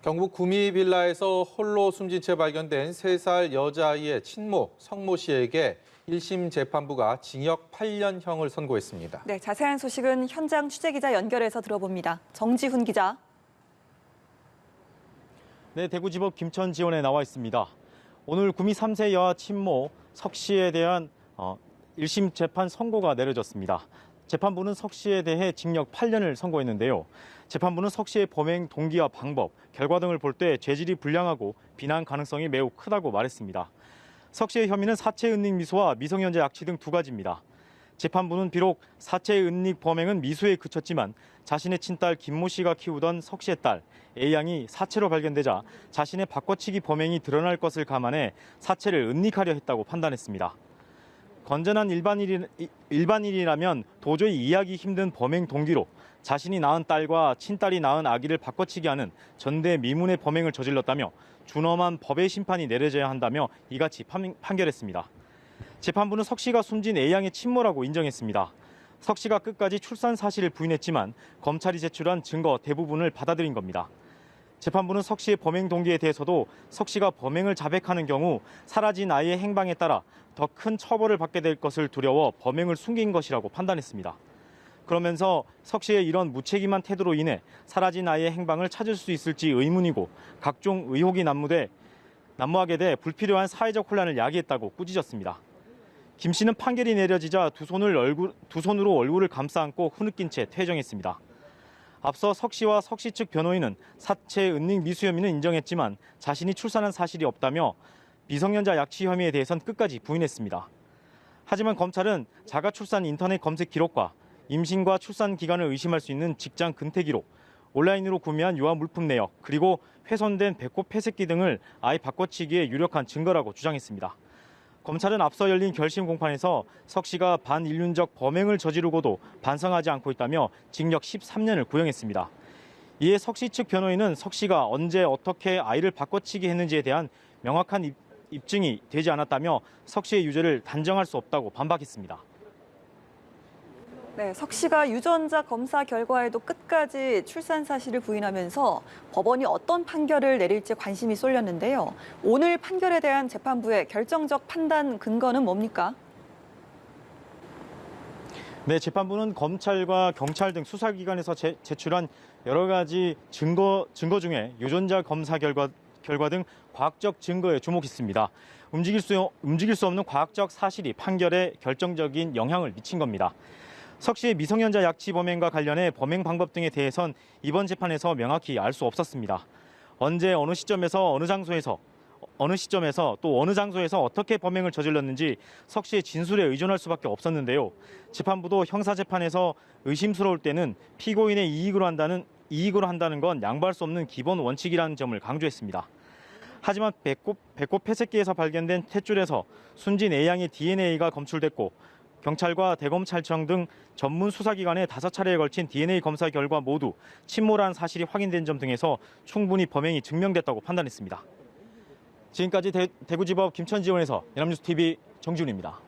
경북 구미 빌라에서 홀로 숨진 채 발견된 3살 여자아이의 친모 성모 씨에게 1심 재판부가 징역 8년형을 선고했습니다. 네, 자세한 소식은 현장 취재기자 연결해서 들어봅니다. 정지훈 기자. 네, 대구지법 김천지원에 나와 있습니다. 오늘 구미 3세 여아 친모 석 씨에 대한 1심 재판 선고가 내려졌습니다. 재판부는 석 씨에 대해 징역 8년을 선고했는데요. 재판부는 석 씨의 범행 동기와 방법, 결과 등을 볼 때 죄질이 불량하고 비난 가능성이 매우 크다고 말했습니다. 석 씨의 혐의는 사체 은닉 미수와 미성년자 약취 등 2가지입니다. 재판부는 비록 사체 은닉 범행은 미수에 그쳤지만 자신의 친딸 김모 씨가 키우던 석 씨의 딸 A 양이 사체로 발견되자 자신의 바꿔치기 범행이 드러날 것을 감안해 사체를 은닉하려 했다고 판단했습니다. 건전한 일반인이라면 도저히 이해하기 힘든 범행 동기로 자신이 낳은 딸과 친딸이 낳은 아기를 바꿔치기하는 전대미문의 범행을 저질렀다며 준엄한 법의 심판이 내려져야 한다며 이같이 판결했습니다. 재판부는 석 씨가 숨진 A양의 친모라고 인정했습니다. 석 씨가 끝까지 출산 사실을 부인했지만 검찰이 제출한 증거 대부분을 받아들인 겁니다. 재판부는 석 씨의 범행 동기에 대해서도 석 씨가 범행을 자백하는 경우 사라진 아이의 행방에 따라 더 큰 처벌을 받게 될 것을 두려워 범행을 숨긴 것이라고 판단했습니다. 그러면서 석 씨의 이런 무책임한 태도로 인해 사라진 아이의 행방을 찾을 수 있을지 의문이고 각종 의혹이 난무하게 돼 불필요한 사회적 혼란을 야기했다고 꾸짖었습니다. 김 씨는 판결이 내려지자 두 손으로 얼굴을 감싸 안고 후느낀 채 퇴정했습니다. 앞서 석 씨와 석 씨 측 변호인은 사체 은닉 미수 혐의는 인정했지만 자신이 출산한 사실이 없다며 미성년자 약취 혐의에 대해선 끝까지 부인했습니다. 하지만 검찰은 자가 출산 인터넷 검색 기록과 임신과 출산 기간을 의심할 수 있는 직장 근태 기록, 온라인으로 구매한 유아 물품 내역, 그리고 훼손된 배꼽 폐새끼 등을 아이 바꿔치기에 유력한 증거라고 주장했습니다. 검찰은 앞서 열린 결심 공판에서 석 씨가 반인륜적 범행을 저지르고도 반성하지 않고 있다며 징역 13년을 구형했습니다. 이에 석 씨 측 변호인은 석 씨가 언제 어떻게 아이를 바꿔치기 했는지에 대한 명확한 입증이 되지 않았다며 석 씨의 유죄를 단정할 수 없다고 반박했습니다. 네, 석 씨가 유전자 검사 결과에도 끝까지 출산 사실을 부인하면서 법원이 어떤 판결을 내릴지 관심이 쏠렸는데요. 오늘 판결에 대한 재판부의 결정적 판단 근거는 뭡니까? 네, 재판부는 검찰과 경찰 등 수사기관에서 제출한 여러 가지 증거 중에 유전자 검사 결과 등 과학적 증거에 주목했습니다. 움직일 수 없는 과학적 사실이 판결에 결정적인 영향을 미친 겁니다. 석 씨의 미성년자 약취 범행과 관련해 범행 방법 등에 대해선 이번 재판에서 명확히 알 수 없었습니다. 언제 어느 시점에서 또 어느 장소에서 어떻게 범행을 저질렀는지 석 씨의 진술에 의존할 수밖에 없었는데요. 재판부도 형사재판에서 의심스러울 때는 피고인의 이익으로 한다는 건 양보할 수 없는 기본 원칙이라는 점을 강조했습니다. 하지만 배꼽 폐새끼에서 발견된 탯줄에서 숨진 A양의 DNA가 검출됐고 경찰과 대검찰청 등 전문 수사기관의 5차례에 걸친 DNA 검사 결과 모두 친모라는 사실이 확인된 점 등에서 충분히 범행이 증명됐다고 판단했습니다. 지금까지 대구지법 김천지원에서 연합뉴스TV 정지훈입니다.